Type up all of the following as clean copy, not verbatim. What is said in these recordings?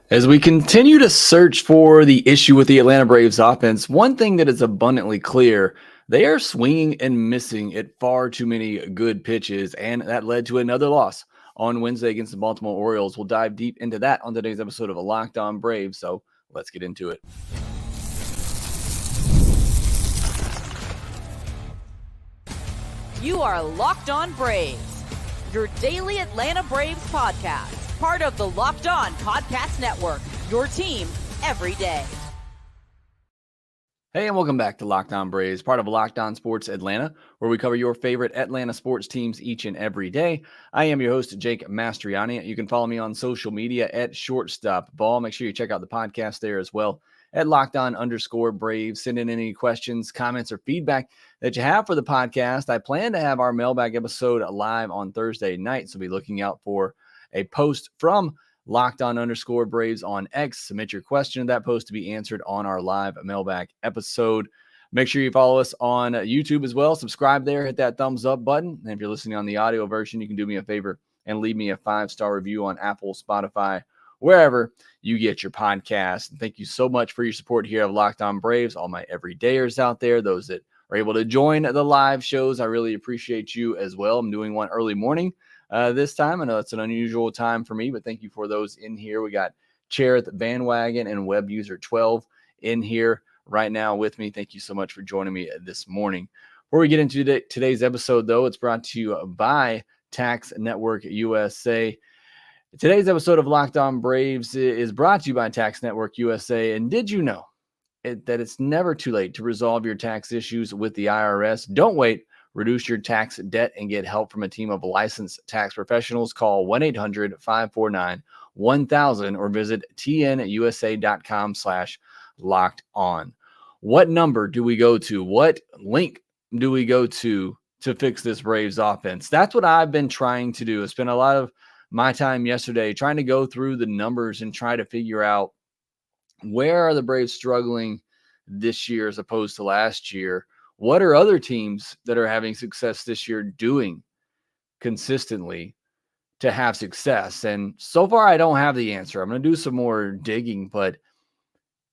As we continue to search for the issue with the Atlanta Braves offense, one thing that is abundantly clear, they are swinging and missing at far too many good pitches, and that led to another loss on Wednesday against the Baltimore Orioles. We'll dive deep into that on today's episode of Locked On Braves, so let's get into it. You are Locked On Braves, your daily Atlanta Braves podcast. Part of the Locked On Podcast Network, your team every day. Hey, and welcome back to Locked On Braves, part of Locked On Sports Atlanta, where we cover your favorite Atlanta sports teams each and every day. I am your host, Jake Mastriani. You can follow me on social media at ShortstopBall. Make sure you check out the podcast there as well at LockedOn_Braves. Send in any questions, comments, or feedback that you have for the podcast. I plan to have our mailbag episode live on Thursday night, so be looking out for a post from LockedOn_Braves on X. Submit your question to that post to be answered on our live mailbag episode. Make sure you follow us on YouTube as well. Subscribe there, hit that thumbs up button. And if you're listening on the audio version, you can do me a favor and leave me a 5-star review on Apple, Spotify, wherever you get your podcast. And thank you so much for your support here of Locked On Braves, all my everydayers out there, those that are able to join the live shows. I really appreciate you as well. I'm doing one early morning this time. I know it's an unusual time for me, but thank you for those in here. We got Cherith Bandwagon and Web User 12 in here right now with me. Thank you so much for joining me this morning. Before we get into today's episode, though, it's brought to you by Tax Network USA. Today's episode of Locked On Braves is brought to you by Tax Network USA. And did you know that it's never too late to resolve your tax issues with the IRS? Don't wait. Reduce your tax debt and get help from a team of licensed tax professionals. Call 1-800-549-1000 or visit tnusa.com/locked-on. What number do we go to? What link do we go to fix this Braves offense? That's what I've been trying to do. I spent a lot of my time yesterday trying to go through the numbers and try to figure out where are the Braves struggling this year as opposed to last year. What are other teams that are having success this year doing consistently to have success? And so far, I don't have the answer. I'm going to do some more digging, but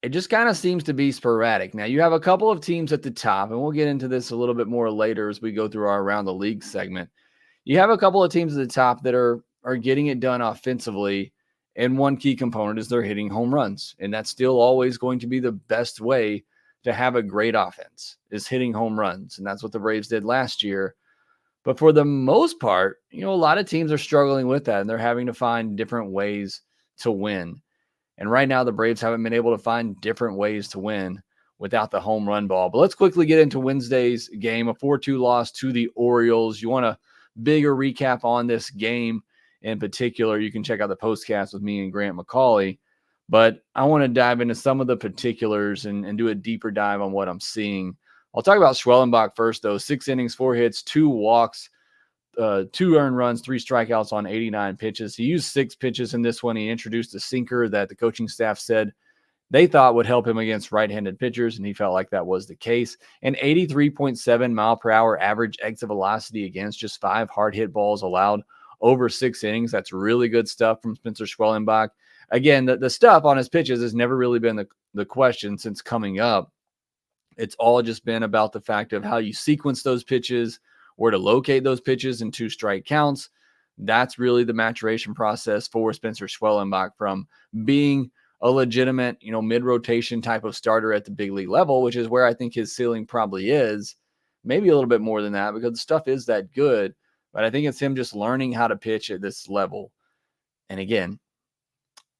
it just kind of seems to be sporadic. Now, you have a couple of teams at the top, and we'll get into this a little bit more later as we go through our Around the League segment. You have a couple of teams at the top that are getting it done offensively, and one key component is they're hitting home runs, and that's still always going to be the best way to have a great offense, is hitting home runs. And that's what the Braves did last year. But for the most part, a lot of teams are struggling with that, and they're having to find different ways to win. And right now, the Braves haven't been able to find different ways to win without the home run ball. But let's quickly get into Wednesday's game, a 4-2 loss to the Orioles. You want a bigger recap on this game in particular, you can check out the postcast with me and Grant McCauley. But I want to dive into some of the particulars and do a deeper dive on what I'm seeing. I'll talk about Schwellenbach first, though. 6 innings, 4 hits, 2 walks, 2 earned runs, 3 strikeouts on 89 pitches. He used 6 pitches in this one. He introduced a sinker that the coaching staff said they thought would help him against right-handed pitchers, and he felt like that was the case. An 83.7 mile per hour average exit velocity against just 5 hard hit balls allowed over 6 innings. That's really good stuff from Spencer Schwellenbach. Again, the stuff on his pitches has never really been the question since coming up. It's all just been about the fact of how you sequence those pitches, where to locate those pitches in 2 strike counts. That's really the maturation process for Spencer Schwellenbach from being a legitimate, mid-rotation type of starter at the big league level, which is where I think his ceiling probably is. Maybe a little bit more than that because the stuff is that good. But I think it's him just learning how to pitch at this level. And again,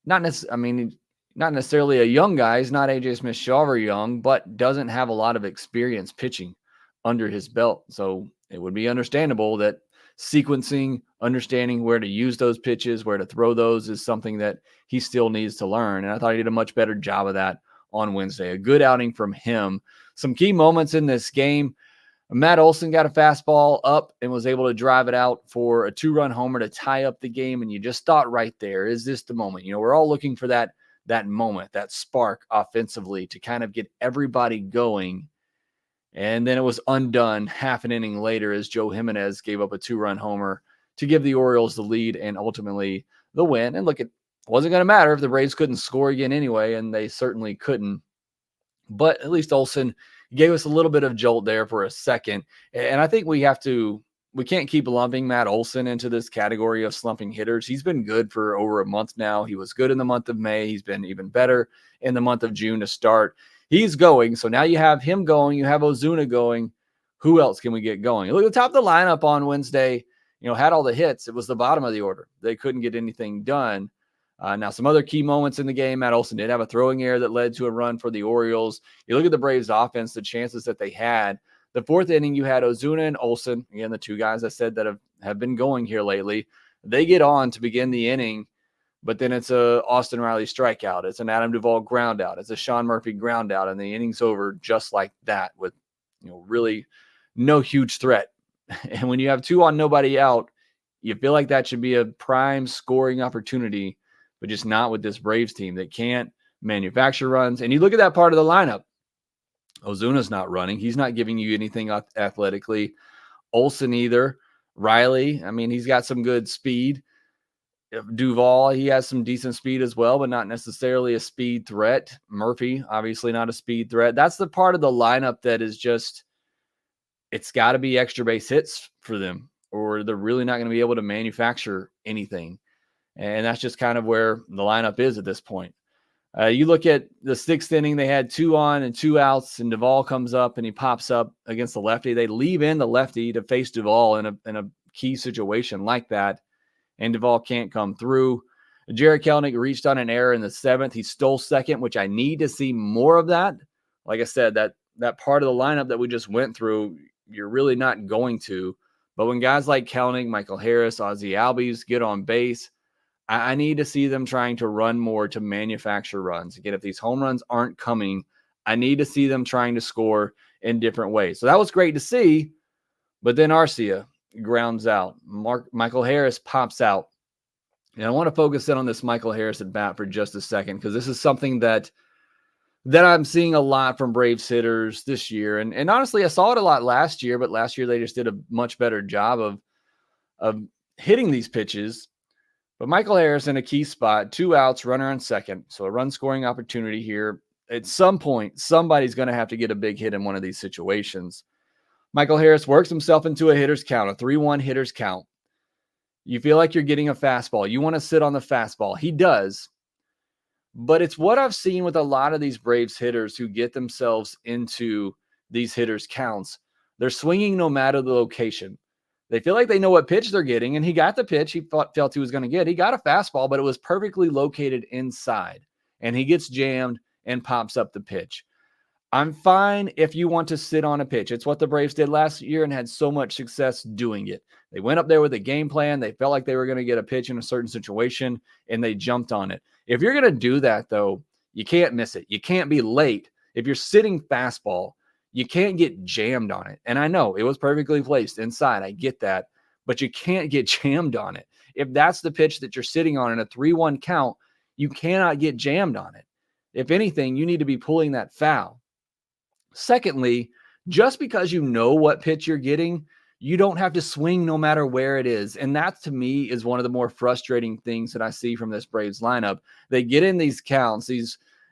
not necessarily a young guy. He's not AJ Smith-Shawver young, but doesn't have a lot of experience pitching under his belt. So it would be understandable that sequencing, understanding where to use those pitches, where to throw those is something that he still needs to learn. And I thought he did a much better job of that on Wednesday. A good outing from him. Some key moments in this game. Matt Olson got a fastball up and was able to drive it out for a 2-run homer to tie up the game. And you just thought right there, is this the moment? We're all looking for that moment, that spark offensively to kind of get everybody going. And then it was undone half an inning later as Joe Jimenez gave up a 2-run homer to give the Orioles the lead and ultimately the win. And look, Wasn't going to matter if the Braves couldn't score again anyway, and they certainly couldn't. But at least Olson gave us a little bit of jolt there for a second. And I think we can't keep lumping Matt Olson into this category of slumping hitters. He's been good for over a month now. He was good in the month of May. He's been even better in the month of June to start. He's going. So now you have him going. You have Ozuna going. Who else can we get going? Look at the top of the lineup on Wednesday, had all the hits. It was the bottom of the order. They couldn't get anything done. Now, some other key moments in the game, Matt Olson did have a throwing error that led to a run for the Orioles. You look at the Braves offense, the chances that they had. The fourth inning, you had Ozuna and Olson, again, the two guys I said that have been going here lately. They get on to begin the inning, but then it's a Austin Riley strikeout. It's an Adam Duvall ground out. It's a Sean Murphy ground out, and the inning's over just like that with, really no huge threat. And when you have two on, nobody out, you feel like that should be a prime scoring opportunity, but just not with this Braves team that can't manufacture runs. And you look at that part of the lineup. Ozuna's not running. He's not giving you anything athletically. Olson either. Riley, he's got some good speed. Duvall, he has some decent speed as well, but not necessarily a speed threat. Murphy, obviously not a speed threat. That's the part of the lineup that is just, it's got to be extra base hits for them, or they're really not going to be able to manufacture anything. And that's just kind of where the lineup is at this point. You look at the sixth inning, they had 2 on and 2 outs, and Duvall comes up and he pops up against the lefty. They leave in the lefty to face Duvall in a key situation like that, and Duvall can't come through. Jarred Kelenic reached on an error in the 7th. He stole second, which I need to see more of that. Like I said, that part of the lineup that we just went through, you're really not going to. But when guys like Kelenic, Michael Harris, Ozzie Albies get on base, I need to see them trying to run more to manufacture runs. Again, if these home runs aren't coming, I need to see them trying to score in different ways. So that was great to see, but then Arcia grounds out. Michael Harris pops out. And I want to focus in on this Michael Harris at bat for just a second, because this is something that I'm seeing a lot from Braves hitters this year. And honestly, I saw it a lot last year, but last year they just did a much better job of hitting these pitches. But Michael Harris in a key spot, 2 outs, runner on second. So a run scoring opportunity here. At some point, somebody's going to have to get a big hit in one of these situations. Michael Harris works himself into a hitter's count, a 3-1 hitter's count. You feel like you're getting a fastball. You want to sit on the fastball. He does. But it's what I've seen with a lot of these Braves hitters who get themselves into these hitters' counts. They're swinging no matter the location. They feel like they know what pitch they're getting, and he got the pitch he felt he was going to get. He got a fastball, but it was perfectly located inside, and he gets jammed and pops up the pitch. I'm fine if you want to sit on a pitch. It's what the Braves did last year and had so much success doing it. They went up there with a game plan. They felt like they were going to get a pitch in a certain situation, and they jumped on it. If you're going to do that, though, you can't miss it. You can't be late. If you're sitting fastball, you can't get jammed on it. And I know it was perfectly placed inside. I get that. But you can't get jammed on it. If that's the pitch that you're sitting on in a 3-1 count, you cannot get jammed on it. If anything, you need to be pulling that foul. Secondly, just because you know what pitch you're getting, you don't have to swing no matter where it is. And that, to me, is one of the more frustrating things that I see from this Braves lineup. They get in these counts,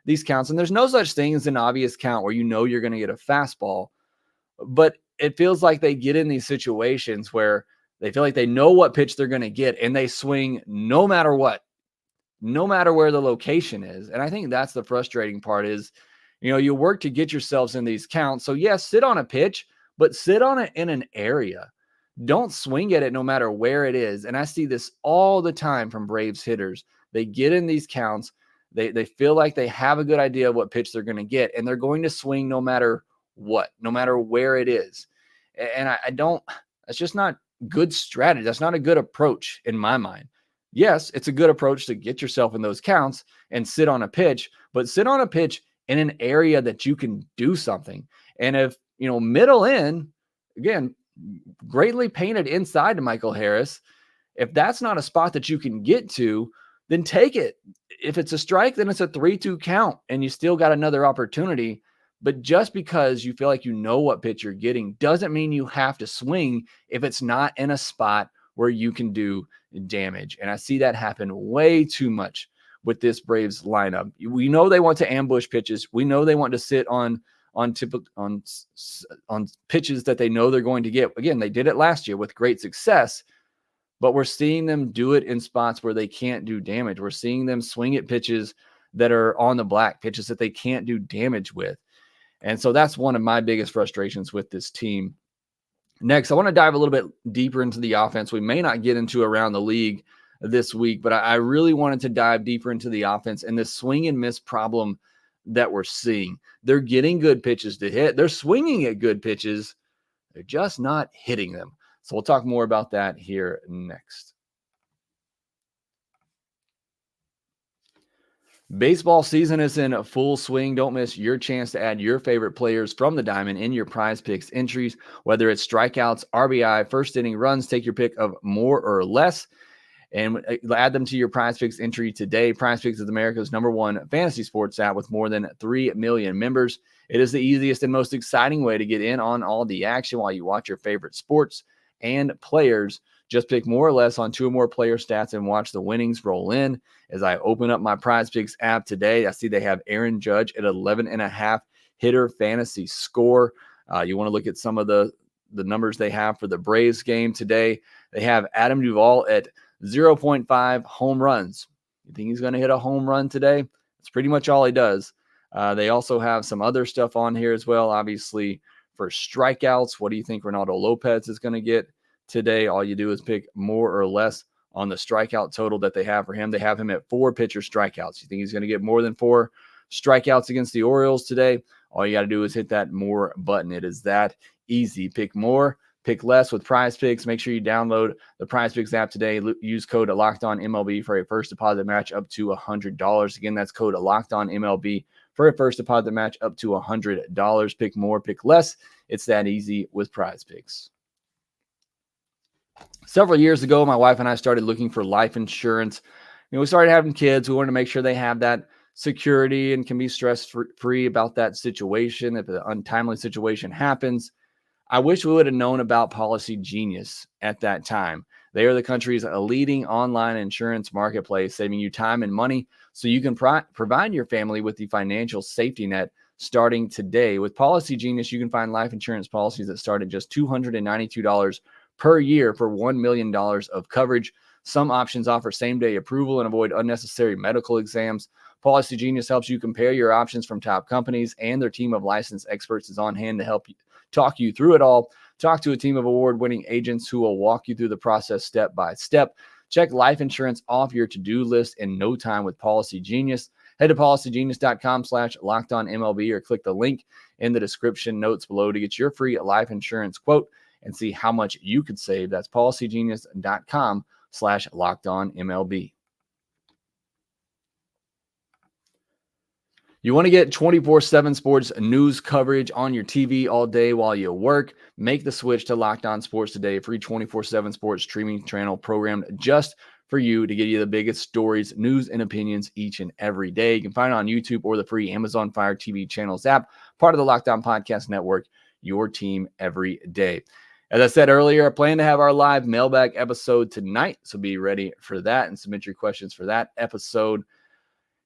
these counts, and there's no such thing as an obvious count where you know you're going to get a fastball. But it feels like they get in these situations where they feel like they know what pitch they're going to get, and they swing no matter what, no matter where the location is. And I think that's the frustrating part is, you work to get yourselves in these counts. So yes, sit on a pitch, but sit on it in an area. Don't swing at it no matter where it is. And I see this all the time from Braves hitters. They get in these counts. They feel like they have a good idea of what pitch they're going to get, and they're going to swing no matter what, no matter where it is. And that's just not good strategy. That's not a good approach in my mind. Yes, it's a good approach to get yourself in those counts and sit on a pitch, but sit on a pitch in an area that you can do something. And if, middle in, again, greatly painted inside to Michael Harris, if that's not a spot that you can get to, then take it. If it's a strike, then it's a 3-2 count, and you still got another opportunity. But just because you feel like you know what pitch you're getting doesn't mean you have to swing if it's not in a spot where you can do damage. And I see that happen way too much with this Braves lineup. We know they want to ambush pitches. We know they want to sit on pitches that they know they're going to get. Again, they did it last year with great success, but we're seeing them do it in spots where they can't do damage. We're seeing them swing at pitches that are on the black, pitches that they can't do damage with. And so that's one of my biggest frustrations with this team. Next, I want to dive a little bit deeper into the offense. We may not get into around the league this week, but I really wanted to dive deeper into the offense and this swing and miss problem that we're seeing. They're getting good pitches to hit. They're swinging at good pitches. They're just not hitting them. So we'll talk more about that here next. Baseball season is in full swing. Don't miss your chance to add your favorite players from the diamond in your PrizePicks entries, whether it's strikeouts, RBI, first inning runs. Take your pick of more or less and add them to your PrizePicks entry today. PrizePicks is America's #1 fantasy sports app with more than 3 million members. It is the easiest and most exciting way to get in on all the action while you watch your favorite sports and players. Just pick more or less on 2 or more player stats and watch the winnings roll in. As I open up my PrizePicks app today, I see they have Aaron Judge at 11.5 hitter fantasy score. You want to look at some of the numbers they have for the Braves game today. They have Adam Duvall at 0.5 home runs. You think he's going to hit a home run today? That's pretty much all he does. They also have some other stuff on here as well. Obviously, for strikeouts, what do you think Reynaldo López is going to get today? All you do is pick more or less on the strikeout total that they have for him. They have him at 4 pitcher strikeouts. You think he's going to get more than 4 strikeouts against the Orioles today? All you got to do is hit that more button. It is that easy. Pick more, pick less with PrizePicks. Make sure you download the PrizePicks app today. Use code LOCKEDONMLB for a first deposit match up to $100. Again, that's code LOCKEDONMLB for a first deposit match up to $100. Pick more, pick less. It's that easy with PrizePicks. Several years ago, my wife and I started looking for life insurance. We started having kids. We wanted to make sure they have that security and can be stress-free about that situation if an untimely situation happens. I wish we would have known about Policygenius at that time. They are the country's leading online insurance marketplace, saving you time and money so you can provide your family with the financial safety net starting today. With Policygenius, you can find life insurance policies that start at just $292 per year for $1 million of coverage. Some options offer same-day approval and avoid unnecessary medical exams. Policygenius helps you compare your options from top companies, and their team of licensed experts is on hand to help you talk you through it all. Talk to a team of award-winning agents who will walk you through the process step by step. Check life insurance off your to-do list in no time with Policygenius. Head to policygenius.com/LockedOnMLB or click the link in the description notes below to get your free life insurance quote and see how much you could save. That's policygenius.com/LockedOnMLB. You want to get 24/7 sports news coverage on your TV all day while you work? Make the switch to Locked On Sports Today, a free 24/7 sports streaming channel programmed just for you to get you the biggest stories, news, and opinions each and every day. You can find it on YouTube or the free Amazon Fire TV channels app, part of the Locked On Podcast Network, your team every day. As I said earlier, I plan to have our live mailbag episode tonight, so be ready for that and submit your questions for that episode.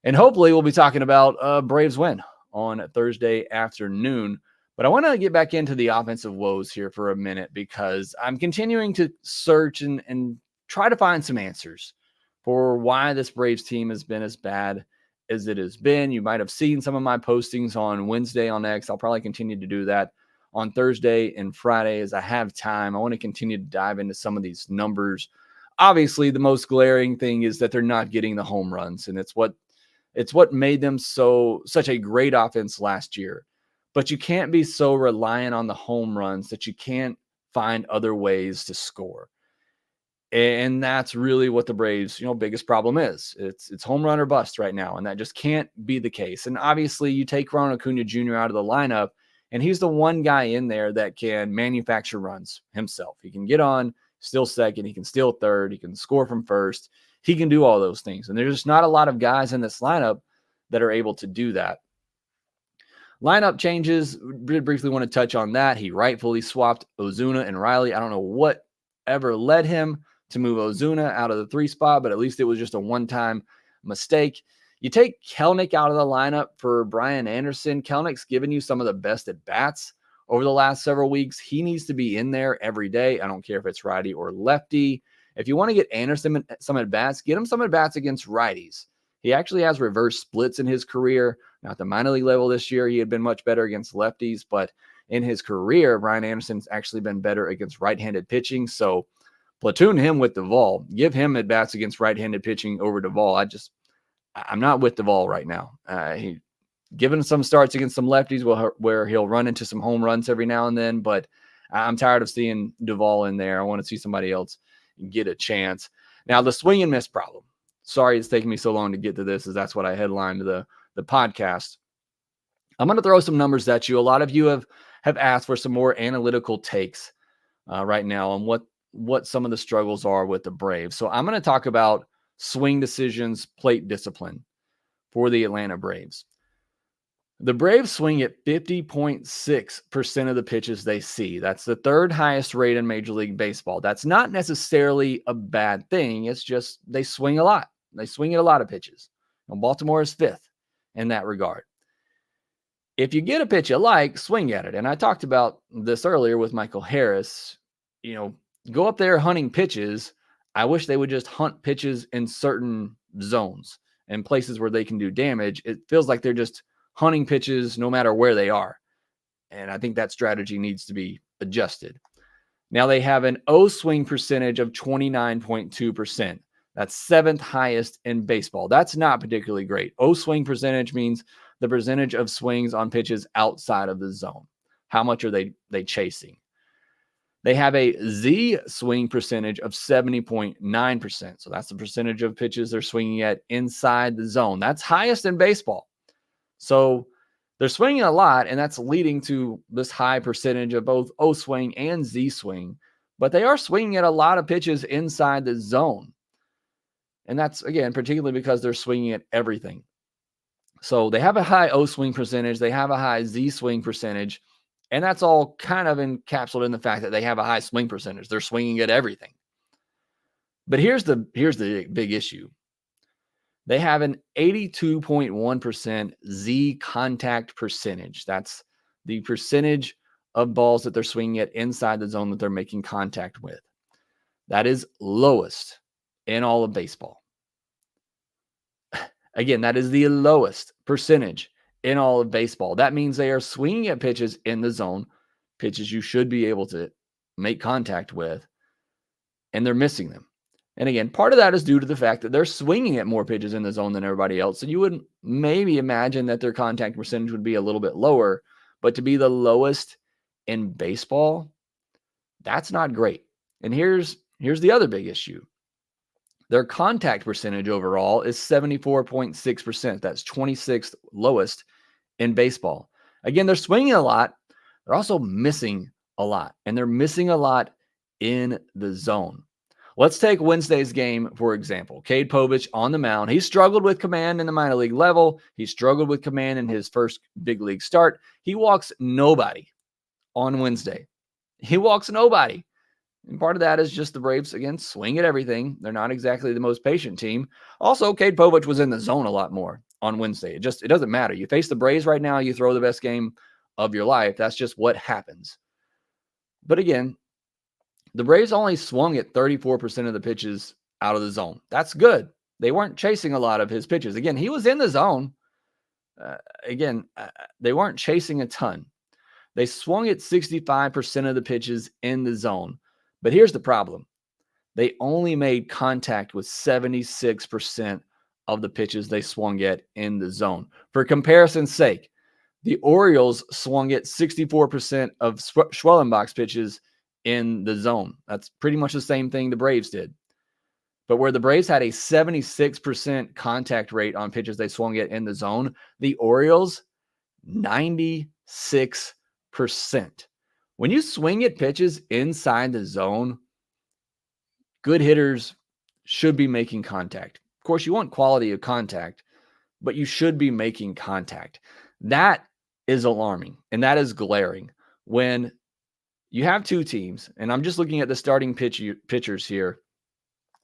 And hopefully we'll be talking about Braves win on Thursday afternoon. But I want to get back into the offensive woes here for a minute because I'm continuing to search and try to find some answers for why this Braves team has been as bad as it has been. You might have seen some of my postings on Wednesday on X. I'll probably continue to do that on Thursday and Friday as I have time. I want to continue to dive into some of these numbers. Obviously, the most glaring thing is that they're not getting the home runs, and it's what made them such a great offense last year. But you can't be so reliant on the home runs that you can't find other ways to score. And that's really what the Braves, biggest problem is. It's home run or bust right now, and that just can't be the case. And obviously, you take Ronald Acuna Jr. out of the lineup, and he's the one guy in there that can manufacture runs himself. He can get on, steal second, he can steal third, he can score from first. He can do all those things. And there's just not a lot of guys in this lineup that are able to do that. Lineup changes, briefly want to touch on that. He rightfully swapped Ozuna and Riley. I don't know what ever led him to move Ozuna out of the 3 spot, but at least it was just a one-time mistake. You take Kelenic out of the lineup for Brian Anderson. Kelenick's given you some of the best at-bats over the last several weeks. He needs to be in there every day. I don't care if it's righty or lefty. If you want to get Anderson some at-bats, get him some at-bats against righties. He actually has reverse splits in his career. Not at the minor league level this year. He had been much better against lefties, but in his career, Brian Anderson's actually been better against right-handed pitching. So platoon him with Duvall. Give him at-bats against right-handed pitching over Duvall. I'm not with Duvall right now. He given some starts against some lefties where he'll run into some home runs every now and then, but I'm tired of seeing Duvall in there. I want to see somebody else get a chance. Now, the swing and miss problem. Sorry it's taking me so long to get to this, as that's what I headlined the podcast. I'm going to throw some numbers at you. A lot of you have asked for some more analytical takes right now on what some of the struggles are with the Braves. So I'm going to talk about swing decisions, plate discipline for the Atlanta Braves. The Braves swing at 50.6% of the pitches they see. That's the third highest rate in Major League Baseball. That's not necessarily a bad thing. It's just they swing a lot. They swing at a lot of pitches. And Baltimore is fifth in that regard. If you get a pitch you like, swing at it. And I talked about this earlier with Michael Harris. Go up there hunting pitches. I wish they would just hunt pitches in certain zones and places where they can do damage. It feels like they're just hunting pitches no matter where they are. And I think that strategy needs to be adjusted. Now they have an O swing percentage of 29.2%. That's seventh highest in baseball. That's not particularly great. O swing percentage means the percentage of swings on pitches outside of the zone. How much are they chasing? They have a Z swing percentage of 70.9%. So that's the percentage of pitches they're swinging at inside the zone. That's highest in baseball. So they're swinging a lot, and that's leading to this high percentage of both O swing and Z swing. But they are swinging at a lot of pitches inside the zone. And that's, again, particularly because they're swinging at everything. So they have a high O swing percentage. They have a high Z swing percentage. And that's all kind of encapsulated in the fact that they have a high swing percentage. They're swinging at everything. But here's the big issue. They have an 82.1% Z contact percentage. That's the percentage of balls that they're swinging at inside the zone that they're making contact with. That is lowest in all of baseball. Again, that is the lowest percentage in all of baseball. That means they are swinging at pitches in the zone, pitches you should be able to make contact with, and they're missing them. And again, part of that is due to the fact that they're swinging at more pitches in the zone than everybody else. So you would maybe imagine that their contact percentage would be a little bit lower, but to be the lowest in baseball, that's not great. And here's the other big issue. Their contact percentage overall is 74.6%. That's 26th lowest in baseball. Again, they're swinging a lot. They're also missing a lot, and they're missing a lot in the zone. Let's take Wednesday's game, for example. Cade Povich on the mound. He struggled with command in the minor league level. He struggled with command in his first big league start. He walks nobody on Wednesday. He walks nobody. And part of that is just the Braves, again, swing at everything. They're not exactly the most patient team. Also, Cade Povich was in the zone a lot more on Wednesday. It doesn't matter. You face the Braves right now, you throw the best game of your life. That's just what happens. But again, the Braves only swung at 34% of the pitches out of the zone. That's good. They weren't chasing a lot of his pitches. Again, he was in the zone. They weren't chasing a ton. They swung at 65% of the pitches in the zone. But here's the problem. They only made contact with 76% of the pitches they swung at in the zone. For comparison's sake, the Orioles swung at 64% of Schwellenbach's pitches in the zone. That's pretty much the same thing the Braves did. But where the Braves had a 76% contact rate on pitches they swung at in the zone, the Orioles, 96%. When you swing at pitches inside the zone, good hitters should be making contact. Of course, you want quality of contact, but you should be making contact. That is alarming, and that is glaring when you have two teams, and I'm just looking at the starting pitchers here,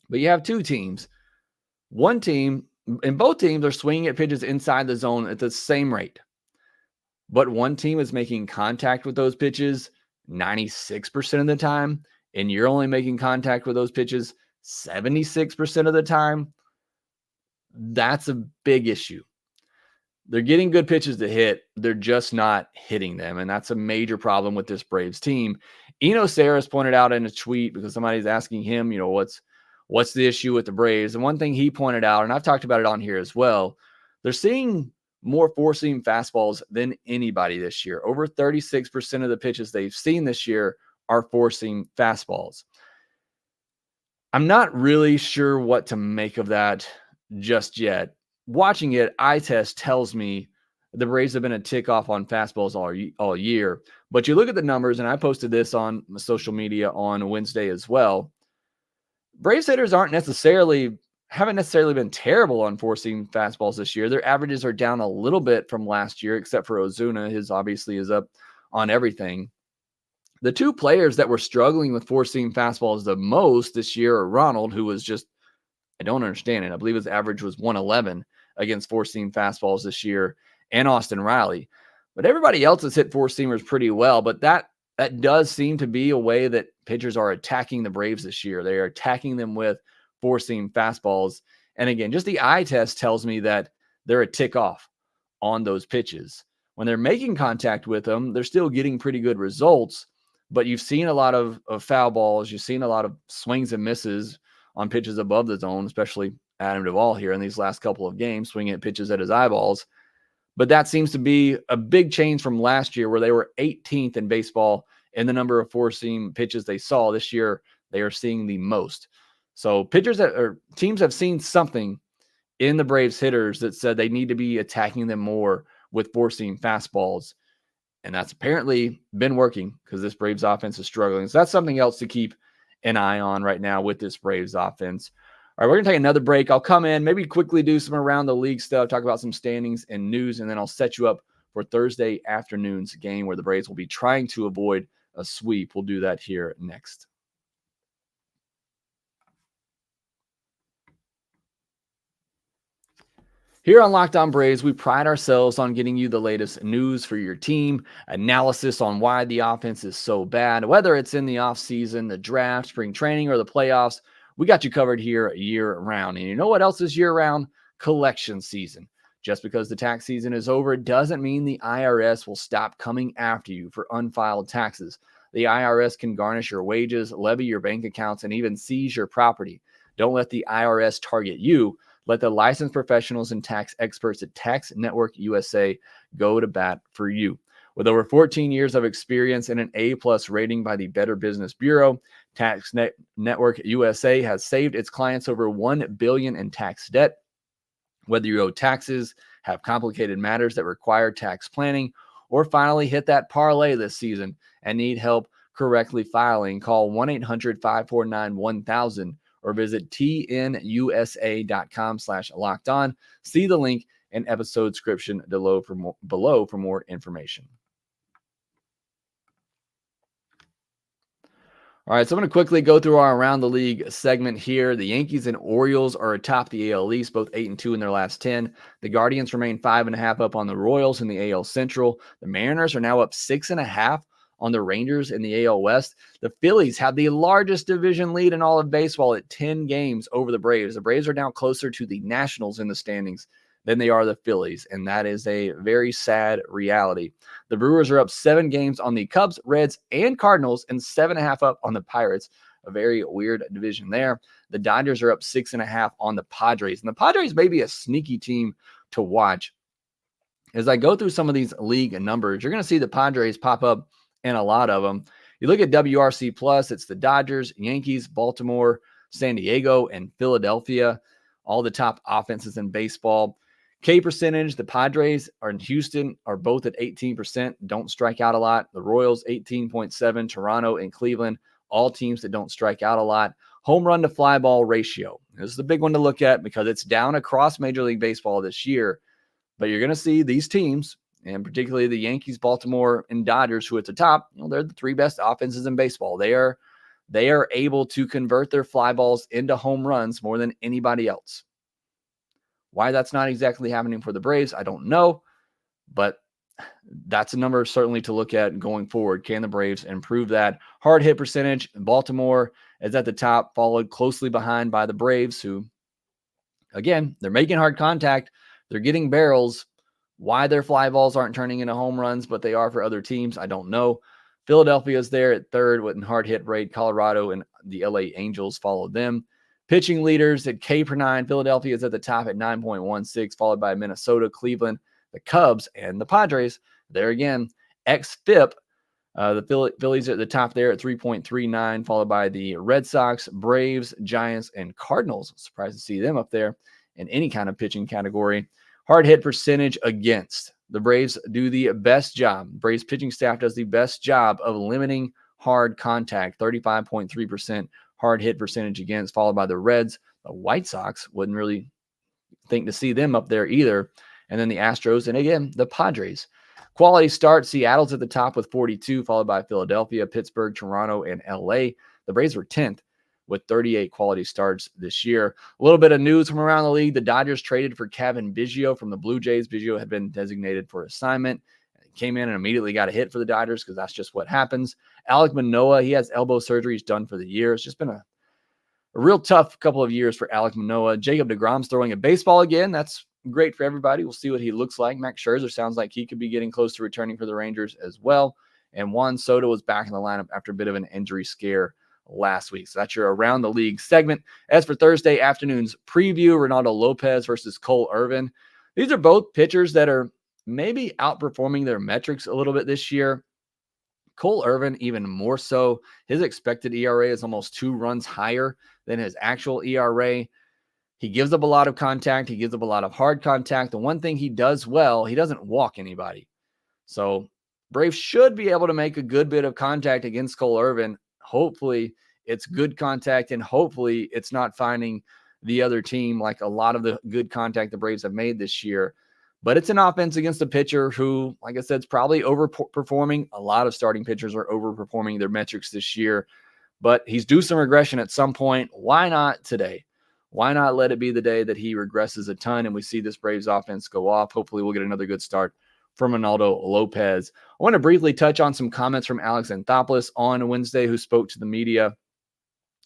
but you have two teams. One team And both teams are swinging at pitches inside the zone at the same rate. But one team is making contact with those pitches 96% of the time, and you're only making contact with those pitches 76% of the time. That's a big issue. They're getting good pitches to hit. They're just not hitting them. And that's a major problem with this Braves team. Eno Saris pointed out in a tweet, because somebody's asking him, what's the issue with the Braves? And one thing he pointed out, and I've talked about it on here as well, they're seeing more four-seam fastballs than anybody this year. Over 36% of the pitches they've seen this year are four-seam fastballs. I'm not really sure what to make of that just yet. Watching it, eye test tells me the Braves have been a tick off on fastballs all year. But you look at the numbers, and I posted this on social media on Wednesday as well. Braves hitters haven't necessarily been terrible on four-seam fastballs this year. Their averages are down a little bit from last year, except for Ozuna. His obviously is up on everything. The two players that were struggling with four-seam fastballs the most this year are Ronald, who was just, I don't understand it. I believe his average was 111 against four-seam fastballs this year, and Austin Riley. But everybody else has hit four-seamers pretty well, but that does seem to be a way that pitchers are attacking the Braves this year. They are attacking them with four-seam fastballs. And again, just the eye test tells me that they're a tick off on those pitches. When they're making contact with them, they're still getting pretty good results, but you've seen a lot of foul balls. You've seen a lot of swings and misses on pitches above the zone, especially Adam Duvall here in these last couple of games, swinging at pitches at his eyeballs. But that seems to be a big change from last year, where they were 18th in baseball in the number of four-seam pitches they saw. This year, they are seeing the most. So teams have seen something in the Braves hitters that said they need to be attacking them more with four-seam fastballs. And that's apparently been working, because this Braves offense is struggling. So that's something else to keep an eye on right now with this Braves offense. All right, we're going to take another break. I'll come in, maybe quickly do some around the league stuff, talk about some standings and news, and then I'll set you up for Thursday afternoon's game where the Braves will be trying to avoid a sweep. We'll do that here next. Here on Locked On Braves, we pride ourselves on getting you the latest news for your team, analysis on why the offense is so bad, whether it's in the offseason, the draft, spring training, or the playoffs. We got you covered here year-round. And you know what else is year-round? Collection season. Just because the tax season is over doesn't mean the IRS will stop coming after you for unfiled taxes. The IRS can garnish your wages, levy your bank accounts, and even seize your property. Don't let the IRS target you. Let the licensed professionals and tax experts at Tax Network USA go to bat for you. With over 14 years of experience and an A+ rating by the Better Business Bureau, Tax Network USA has saved its clients over $1 billion in tax debt. Whether you owe taxes, have complicated matters that require tax planning, or finally hit that parlay this season and need help correctly filing, call 1-800-549-1000 or visit tnusa.com/lockedon. See the link in episode description below for more information. All right, so I'm going to quickly go through our Around the League segment here. The Yankees and Orioles are atop the AL East, both 8-2 in their last 10. The Guardians remain 5.5 up on the Royals in the AL Central. The Mariners are now up 6.5 on the Rangers in the AL West. The Phillies have the largest division lead in all of baseball at 10 games over the Braves. The Braves are now closer to the Nationals in the standings than they are the Phillies, and that is a very sad reality. The Brewers are up 7 games on the Cubs, Reds, and Cardinals, and 7.5 up on the Pirates. A very weird division there. The Dodgers are up 6.5 on the Padres, and the Padres may be a sneaky team to watch. As I go through some of these league numbers, you're going to see the Padres pop up in a lot of them. You look at WRC Plus, it's the Dodgers, Yankees, Baltimore, San Diego, and Philadelphia, all the top offenses in baseball. K percentage, the Padres and Houston are both at 18%, don't strike out a lot. The Royals, 18.7, Toronto and Cleveland, all teams that don't strike out a lot. Home run to fly ball ratio. This is the big one to look at because it's down across Major League Baseball this year. But you're going to see these teams, and particularly the Yankees, Baltimore, and Dodgers, who at the top, they're the 3 best offenses in baseball. They are able to convert their fly balls into home runs more than anybody else. Why that's not exactly happening for the Braves, I don't know. But that's a number certainly to look at going forward. Can the Braves improve that? Hard hit percentage. Baltimore is at the top, followed closely behind by the Braves, who, again, they're making hard contact. They're getting barrels. Why their fly balls aren't turning into home runs, but they are for other teams, I don't know. Philadelphia is there at third with a hard hit rate. Colorado and the LA Angels follow them. Pitching leaders at K per 9. Philadelphia is at the top at 9.16, followed by Minnesota, Cleveland, the Cubs, and the Padres. There again, xFIP. The Phillies are at the top there at 3.39, followed by the Red Sox, Braves, Giants, and Cardinals. Surprised to see them up there in any kind of pitching category. Hard hit percentage against. The Braves do the best job. Braves pitching staff does the best job of limiting hard contact, 35.3% hard hit percentage against, followed by the Reds. The White Sox wouldn't really think to see them up there either. And then the Astros, and again, the Padres. Quality start, Seattle's at the top with 42, followed by Philadelphia, Pittsburgh, Toronto, and LA. The Braves were 10th with 38 quality starts this year. A little bit of news from around the league. The Dodgers traded for Kevin Biggio from the Blue Jays. Biggio had been designated for assignment. Came in and immediately got a hit for the Dodgers because that's just what happens. Alek Manoah, he has elbow surgery. He's done for the year. It's just been a real tough couple of years for Alek Manoah. Jacob deGrom's throwing a baseball again. That's great for everybody. We'll see what he looks like. Max Scherzer sounds like he could be getting close to returning for the Rangers as well. And Juan Soto was back in the lineup after a bit of an injury scare last week. So that's your Around the League segment. As for Thursday afternoon's preview, Reynaldo López versus Cole Irvin. These are both pitchers that are maybe outperforming their metrics a little bit this year. Cole Irvin even more so. His expected ERA is almost 2 runs higher than his actual ERA. He gives up a lot of contact. He gives up a lot of hard contact. The one thing he does well, he doesn't walk anybody. So Braves should be able to make a good bit of contact against Cole Irvin. Hopefully it's good contact, and hopefully it's not finding the other team like a lot of the good contact the Braves have made this year. But it's an offense against a pitcher who, like I said, is probably overperforming. A lot of starting pitchers are overperforming their metrics this year. But he's due some regression at some point. Why not today? Why not let it be the day that he regresses a ton and we see this Braves offense go off? Hopefully we'll get another good start from Reynaldo López. I want to briefly touch on some comments from Alex Anthopoulos on Wednesday, who spoke to the media.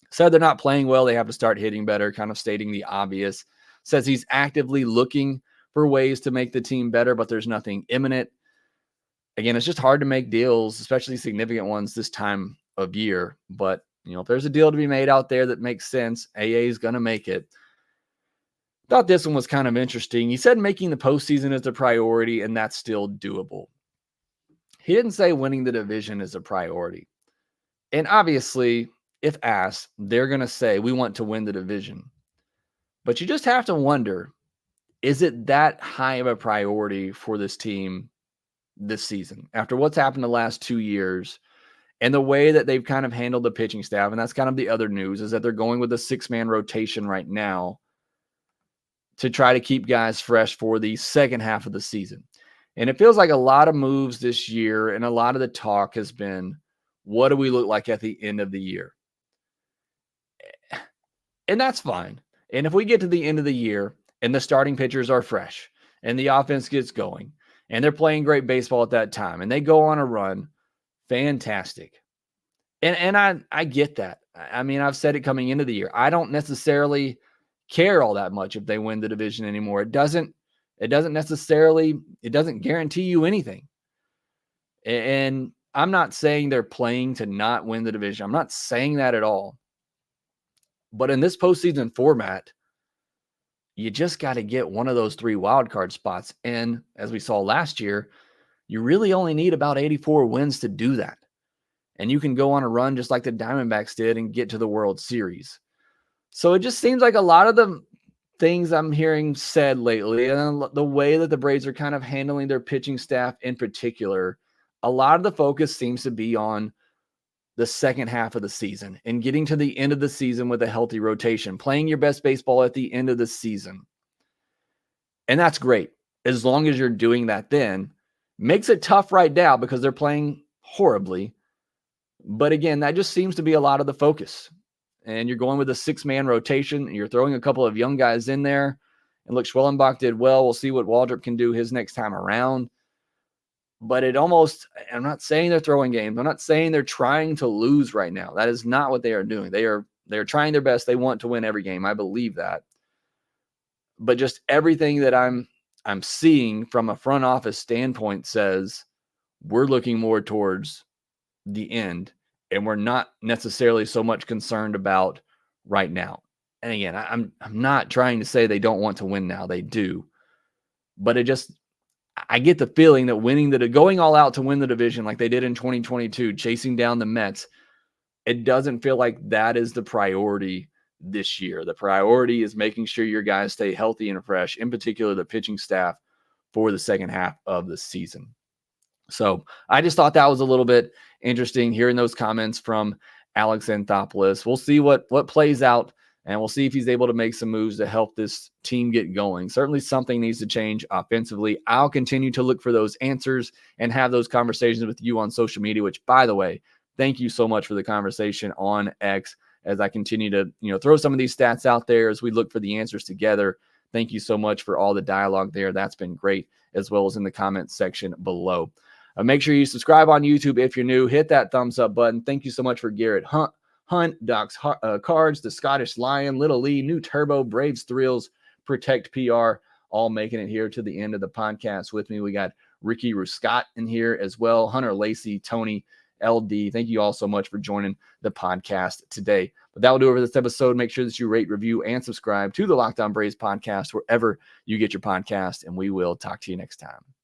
Said they're not playing well. They have to start hitting better, kind of stating the obvious. Says he's actively looking for ways to make the team better, but there's nothing imminent. Again, it's just hard to make deals, especially significant ones this time of year. But, if there's a deal to be made out there that makes sense, AA is going to make it. Thought this one was kind of interesting. He said making the postseason is a priority, and that's still doable. He didn't say winning the division is a priority. And obviously, if asked, they're going to say, we want to win the division. But you just have to wonder, is it that high of a priority for this team this season? After what's happened the last 2 years and the way that they've kind of handled the pitching staff, and that's kind of the other news, is that they're going with a 6-man rotation right now to try to keep guys fresh for the second half of the season. And it feels like a lot of moves this year, and a lot of the talk has been, what do we look like at the end of the year? And that's fine. And if we get to the end of the year and the starting pitchers are fresh and the offense gets going and they're playing great baseball at that time and they go on a run, fantastic. And I get that. I mean, I've said it coming into the year. I don't necessarily care all that much if they win the division anymore. It doesn't guarantee you anything. And I'm not saying they're playing to not win the division. I'm not saying that at all. But in this postseason format, you just got to get one of those 3 wild card spots. And as we saw last year, you really only need about 84 wins to do that. And you can go on a run just like the Diamondbacks did and get to the World Series. So it just seems like a lot of the things I'm hearing said lately, and the way that the Braves are kind of handling their pitching staff in particular, a lot of the focus seems to be on the second half of the season and getting to the end of the season with a healthy rotation, playing your best baseball at the end of the season. And that's great. As long as you're doing that then. Makes it tough right now because they're playing horribly. But again, that just seems to be a lot of the focus. And you're going with a 6-man rotation. And you're throwing a couple of young guys in there. And look, Schwellenbach did well. We'll see what Waldrop can do his next time around. But I'm not saying they're throwing games. I'm not saying they're trying to lose right now. That is not what they are doing. They're trying their best. They want to win every game. I believe that. But just everything that I'm seeing from a front office standpoint says we're looking more towards the end, and we're not necessarily so much concerned about right now. And again, I'm not trying to say they don't want to win now. They do. But I get the feeling that going all out to win the division like they did in 2022, chasing down the Mets, it doesn't feel like that is the priority this year. The priority is making sure your guys stay healthy and fresh, in particular the pitching staff, for the second half of the season. So I just thought that was a little bit interesting hearing those comments from Alex Anthopoulos. We'll see what plays out, and we'll see if he's able to make some moves to help this team get going. Certainly something needs to change offensively. I'll continue to look for those answers and have those conversations with you on social media, which, by the way, thank you so much for the conversation on X as I continue to throw some of these stats out there as we look for the answers together. Thank you so much for all the dialogue there. That's been great, as well as in the comments section below. Make sure you subscribe on YouTube if you're new. Hit that thumbs up button. Thank you so much for Garrett Hunt, Doc's Cards, the Scottish Lion, Little Lee, New Turbo, Braves Thrills, Protect PR, all making it here to the end of the podcast with me. We got Ricky Ruscott in here as well, Hunter Lacey, Tony, LD. Thank you all so much for joining the podcast today. But that will do it for this episode. Make sure that you rate, review, and subscribe to the Locked On Braves podcast wherever you get your podcast, and we will talk to you next time.